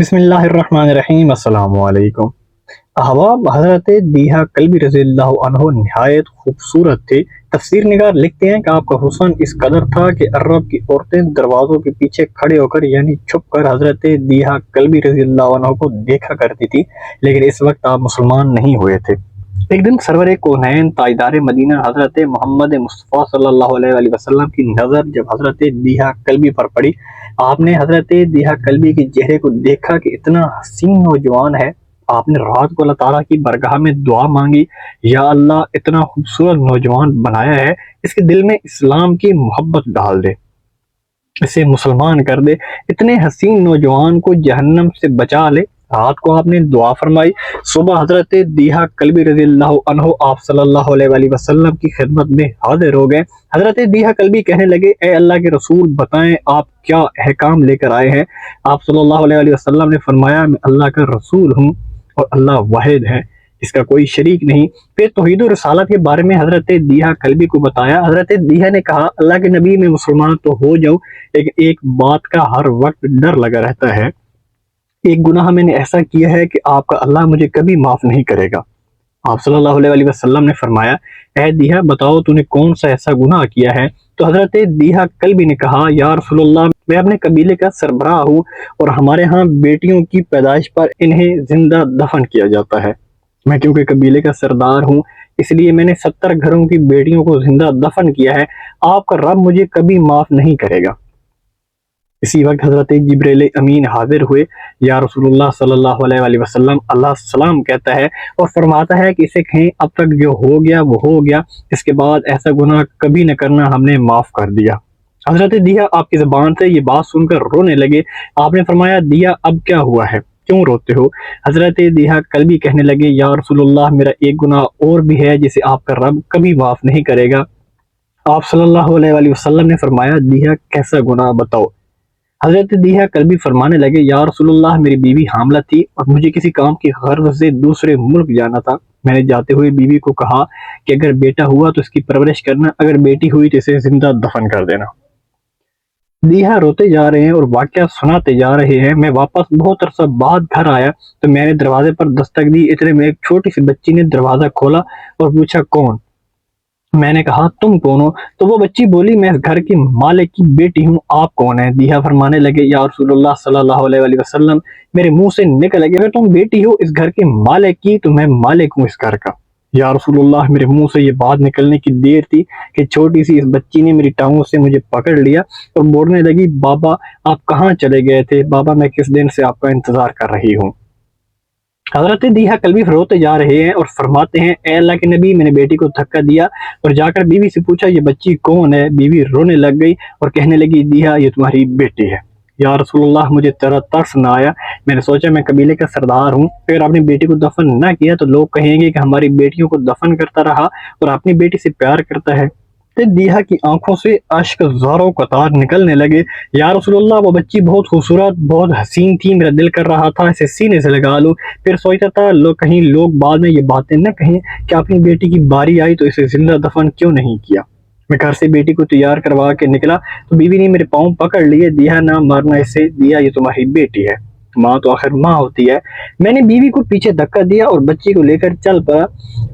بسم اللہ الرحمن الرحیم۔ السلام علیکم احباب، حضرت دیہا کلبی رضی اللہ عنہ نہایت خوبصورت تھے۔ تفسیر نگار لکھتے ہیں کہ آپ کا حسن اس قدر تھا کہ عرب کی عورتیں دروازوں کے پیچھے کھڑے ہو کر یعنی چھپ کر حضرت دیہا کلبی رضی اللہ عنہ کو دیکھا کرتی تھی، لیکن اس وقت آپ مسلمان نہیں ہوئے تھے۔ ایک دن سرور کونین تاجدار مدینہ حضرت محمد مصطفیٰ صلی اللہ علیہ وآلہ وسلم کی نظر جب حضرت دیہا کلبی پر پڑی، آپ نے حضرت دیہا کلبی کے چہرے کو دیکھا کہ اتنا حسین نوجوان ہے۔ آپ نے رات کو اللہ تعالیٰ کی بارگاہ میں دعا مانگی، یا اللہ اتنا خوبصورت نوجوان بنایا ہے، اس کے دل میں اسلام کی محبت ڈال دے، اسے مسلمان کر دے، اتنے حسین نوجوان کو جہنم سے بچا لے۔ رات کو آپ نے دعا فرمائی، صبح حضرت دیہا کلبی رضی اللہ عنہ آپ صلی اللہ علیہ وآلہ وسلم کی خدمت میں حاضر ہو گئے۔ حضرت دیہا کلبی کہنے لگے، اے اللہ کے رسول، بتائیں آپ کیا احکام لے کر آئے ہیں؟ آپ صلی اللہ علیہ وآلہ وسلم نے فرمایا، میں اللہ کا رسول ہوں اور اللہ واحد ہے، اس کا کوئی شریک نہیں۔ پھر توحید و رسالت کے بارے میں حضرت دیہا کلبی کو بتایا۔ حضرت دیہا نے کہا، اللہ کے نبی، میں مسلمان تو ہو جاؤں، لیکن ایک بات کا ہر وقت ڈر لگا رہتا ہے، ایک گناہ میں نے ایسا کیا ہے کہ آپ کا اللہ مجھے کبھی معاف نہیں کرے گا۔ آپ صلی اللہ علیہ وآلہ وسلم نے فرمایا، اے دیہا، بتاؤ تو نے کون سا ایسا گناہ کیا ہے؟ تو حضرت دیہا کلبی نے کہا، یا رسول اللہ، میں اپنے قبیلے کا سربراہ ہوں اور ہمارے ہاں بیٹیوں کی پیدائش پر انہیں زندہ دفن کیا جاتا ہے۔ میں کیونکہ قبیلے کا سردار ہوں، اس لیے میں نے 70 گھروں کی بیٹیوں کو زندہ دفن کیا ہے، آپ کا رب مجھے کبھی معاف نہیں کرے گا۔ اسی وقت حضرت جبریل امین حاضر ہوئے۔ یا رسول اللہ صلی اللہ علیہ وآلہ وسلم، اللہ سلام کہتا ہے اور فرماتا ہے کہ اسے کہیں اب تک جو ہو گیا وہ ہو گیا، اس کے بعد ایسا گناہ کبھی نہ کرنا، ہم نے معاف کر دیا۔ حضرت دیہا آپ کی زبان سے یہ بات سن کر رونے لگے۔ آپ نے فرمایا، دیہا اب کیا ہوا ہے، کیوں روتے ہو؟ حضرت دیہا کلبی کہنے لگے، یا رسول اللہ، میرا ایک گناہ اور بھی ہے جسے آپ کا رب کبھی معاف نہیں کرے گا۔ آپ صلی اللہ علیہ وآلہ وسلم نے فرمایا، دیہا کیسا گناہ بتاؤ؟ حضرت دیہا کلبی فرمانے لگے، یا رسول اللہ، میری بیوی حاملہ تھی اور مجھے کسی کام کی غرض سے دوسرے ملک جانا تھا۔ میں نے جاتے ہوئے بیوی کو کہا کہ اگر بیٹا ہوا تو اس کی پرورش کرنا، اگر بیٹی ہوئی تو اسے زندہ دفن کر دینا۔ دیہا روتے جا رہے ہیں اور واقعہ سناتے جا رہے ہیں۔ میں واپس بہت عرصہ بعد گھر آیا تو میں نے دروازے پر دستک دی، اتنے میں ایک چھوٹی سی بچی نے دروازہ کھولا اور پوچھا، کون؟ میں نے کہا، تم کون ہو؟ تو وہ بچی بولی، میں اس گھر کی مالک کی بیٹی ہوں، آپ کون ہیں؟ دیہا فرمانے لگے، یا رسول اللہ صلی اللہ علیہ وآلہ وسلم، میرے منہ سے نکل گیا، اگر تم بیٹی ہو اس گھر کے مالک کی تو میں مالک ہوں اس گھر کا۔ یا رسول اللہ، میرے منہ سے یہ بات نکلنے کی دیر تھی کہ چھوٹی سی اس بچی نے میری ٹانگوں سے مجھے پکڑ لیا اور بولنے لگی، بابا آپ کہاں چلے گئے تھے؟ بابا میں کس دن سے آپ کا انتظار کر رہی ہوں۔ حضرت دیہا کلبی روتے جا رہے ہیں اور فرماتے ہیں، اے اللہ کے نبی، میں نے بیٹی کو دھکا دیا اور جا کر بیوی سے پوچھا، یہ بچی کون ہے؟ بیوی رونے لگ گئی اور کہنے لگی، دیہا یہ تمہاری بیٹی ہے۔ یا رسول اللہ، مجھے تیرا ترس نہ آیا؟ میں نے سوچا میں قبیلے کا سردار ہوں، اگر اپنی بیٹی کو دفن نہ کیا تو لوگ کہیں گے کہ ہماری بیٹیوں کو دفن کرتا رہا اور اپنی بیٹی سے پیار کرتا ہے۔ دیہا کی آنکھوں سے اشک زاروں قطار نکلنے لگے۔ یا رسول اللہ، وہ بچی بہت خوبصورت، بہت حسین تھی، میرا دل کر رہا تھا اسے سینے سے لگا لوں، پھر سوچتا تھا کہیں لوگ بعد میں یہ باتیں نہ کہیں کہ اپنی بیٹی کی باری آئی تو اسے زندہ دفن کیوں نہیں کیا۔ میں گھر سے بیٹی کو تیار کروا کے نکلا تو بیوی نے میرے پاؤں پکڑ لیے، دیہا نہ مارنا اسے، دیہا یہ تمہاری بیٹی ہے، ماں تو آخر ماں ہوتی ہے۔ میں نے بیوی کو پیچھے دھکا دیا اور بچی کو لے کر چل پڑا۔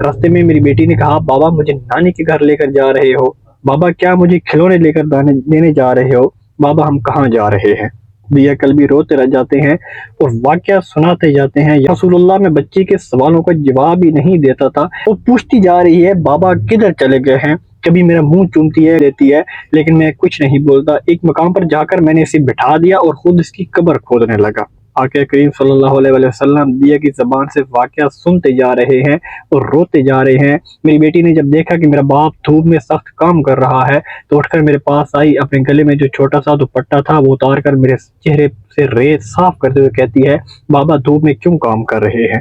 راستے میں میری بیٹی نے کہا، بابا مجھے نانی کے گھر لے کر جا رہے ہو؟ بابا کیا مجھے کھلونے لے کر دینے جا رہے ہو؟ بابا ہم کہاں جا رہے ہیں؟ دیہا کلبی روتے رہ جاتے ہیں اور واقعہ سناتے جاتے ہیں، یا رسول اللہ، میں بچی کے سوالوں کا جواب ہی نہیں دیتا تھا، وہ پوچھتی جا رہی ہے، بابا کدھر چلے گئے ہیں؟ کبھی میرا منہ چومتی ہے لیتی ہے لیکن میں کچھ نہیں بولتا۔ ایک مقام پر جا کر میں نے اسے بٹھا دیا اور خود اس کی قبر کھودنے لگا۔ آقا کریم صلی اللہ علیہ وآلہ وسلم دیہا کی زبان سے واقعہ سنتے جا رہے ہیں اور روتے جا رہے ہیں۔ میری بیٹی نے جب دیکھا کہ میرا باپ دھوپ میں سخت کام کر رہا ہے تو اٹھ کر میرے پاس آئی، اپنے گلے میں جو چھوٹا سا دوپٹہ تھا وہ اتار کر میرے چہرے سے ریت صاف کرتے ہوئے کہتی ہے، بابا دھوپ میں کیوں کام کر رہے ہیں؟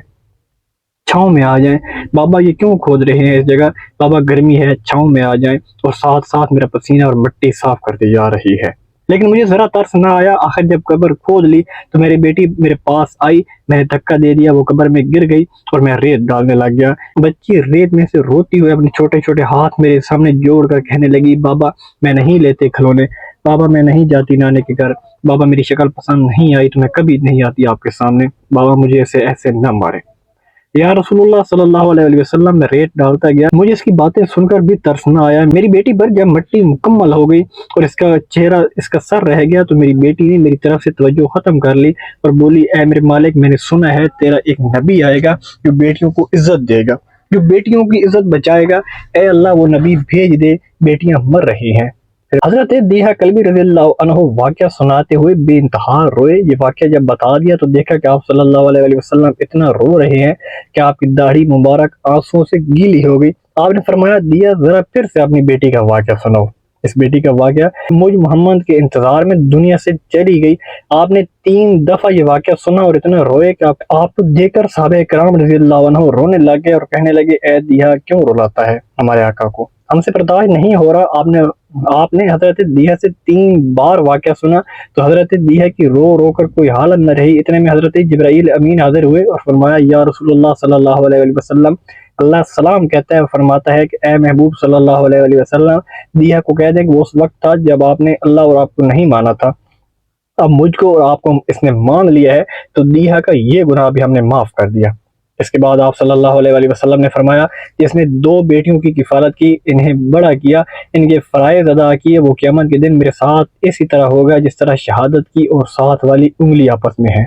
چھاؤں میں آ جائیں۔ بابا یہ کیوں کھود رہے ہیں اس جگہ؟ بابا گرمی ہے، چھاؤں میں آ جائیں۔ اور ساتھ ساتھ میرا پسینہ اور مٹی صاف کرتی جا رہی ہے، لیکن مجھے ذرا ترس نہ آیا۔ آخر جب قبر کھود لی تو میری بیٹی میرے پاس آئی، میں نے دھکا دے دیا، وہ قبر میں گر گئی اور میں ریت ڈالنے لگ گیا۔ بچی ریت میں سے روتی ہوئے اپنے چھوٹے چھوٹے ہاتھ میرے سامنے جوڑ کر کہنے لگی، بابا میں نہیں لیتے کھلونے، بابا میں نہیں جاتی نانے کے گھر، بابا میری شکل پسند نہیں آئی تو میں کبھی نہیں آتی آپ کے سامنے، بابا مجھے ایسے نہ مارے۔ یا رسول اللہ صلی اللہ علیہ وسلم میں ریت ڈالتا گیا، مجھے اس کی باتیں سن کر بھی ترس نہ آیا۔ میری بیٹی پر جب مٹی مکمل ہو گئی اور اس کا چہرہ، اس کا سر رہ گیا، تو میری بیٹی نے میری طرف سے توجہ ختم کر لی اور بولی، اے میرے مالک، میں نے سنا ہے تیرا ایک نبی آئے گا جو بیٹیوں کو عزت دے گا، جو بیٹیوں کی عزت بچائے گا، اے اللہ وہ نبی بھیج دے، بیٹیاں مر رہی ہیں۔ حضرت دیہا کلبی رضی اللہ عنہ واقعہ سناتے ہوئے بے انتہا روئے۔ یہ واقعہ جب بتا دیا تو دیکھا کہ آپ صلی اللہ علیہ وسلم اتنا رو رہے ہیں کہ آپ کی داڑھی مبارک آنسوؤں سے گیلی ہو گئی۔ آپ نے فرمایا، دیا ذرا پھر سے اپنی بیٹی کا واقعہ سناؤ۔ اس بیٹی کا واقعہ مجھ محمد کے انتظار میں دنیا سے چلی گئی۔ آپ نے 3 دفعہ یہ واقعہ سنا اور اتنا روئے کہ آپ کو دیکھ کر صحابہ کرام رضی اللہ عنہ رونے لگے اور کہنے لگے، اے دیہا کیوں رلاتا ہے ہمارے آقا کو، ہم سے برداشت نہیں ہو رہا۔ آپ نے حضرت دیہا سے 3 بار واقعہ سنا تو حضرت دیہا کی رو رو کر کوئی حالت نہ رہی۔ اتنے میں حضرت جبرائیل امین حاضر ہوئے اور فرمایا، یا رسول اللہ صلی اللہ علیہ وسلم، اللہ سلام کہتا ہے اور فرماتا ہے کہ اے محبوب صلی اللہ علیہ وسلم، دیہا کو کہہ دیں کہ وہ اس وقت تھا جب آپ نے اللہ اور آپ کو نہیں مانا تھا، اب مجھ کو اور آپ کو اس نے مان لیا ہے تو دیہا کا یہ گناہ بھی ہم نے معاف کر دیا۔ اس کے بعد آپ صلی اللہ علیہ وسلم نے فرمایا کہ اس نے 2 بیٹیوں کی کفالت کی، انہیں بڑا کیا، ان کے فرائض ادا کیے، وہ قیامت کے دن میرے ساتھ اسی طرح ہوگا جس طرح شہادت کی اور ساتھ والی انگلی آپس میں ہے۔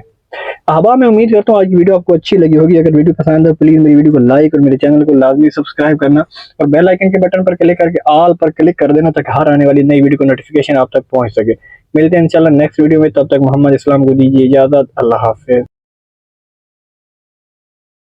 احباب میں امید کرتا ہوں آج کی ویڈیو آپ کو اچھی لگی ہوگی۔ اگر ویڈیو پسند ہے پلیز میری ویڈیو کو لائک اور میرے چینل کو لازمی سبسکرائب کرنا اور بیل آئیکن کے بٹن پر کلک کر کے آل پر کلک کر دینا تاکہ ہر آنے والی نئی ویڈیو کو نوٹیفیکیشن آپ تک پہنچ سکے۔ ملتے ہیں انشاءاللہ نیکسٹ ویڈیو میں، تب تک محمد اسلام کو دیجیے اجازت، اللہ حافظ۔